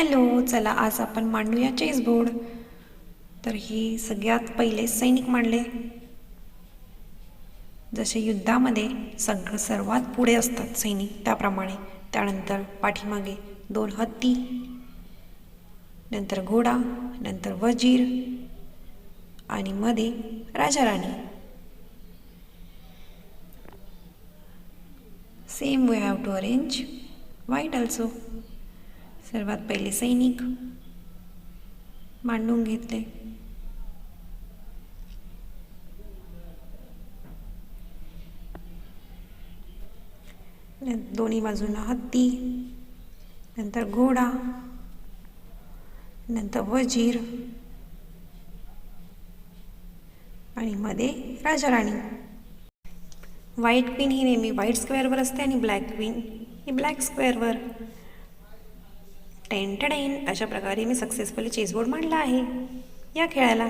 Hello, चला आज आपण मांडूया चेसबोर्ड. तर ही सगळ्यात पहिले सैनिक मांडले. जसे युद्धामध्ये सर्वात पुढे असतात सैनिक त्याप्रमाणे. त्यानंतर पाठीमागे 2 हत्ती, नंतर घोडा, नंतर वजीर आणि मध्ये राजा राणी. Same we have to arrange white also. सर्वात पहिले सैनिक मांडून घेतले. दोन्ही बाजूला हत्ती, नंतर घोडा, नंतर वजीर आणि मध्ये राजा राणी. व्हाईट क्वीन ही नेहमी व्हाईट स्क्वेअरवर असते आणि ब्लॅक क्वीन ही ब्लॅक स्क्वेअरवर. टेन अशा प्रकारे मी सक्सेसफुली चेसबोर्ड मांडला आहे या खेळाला.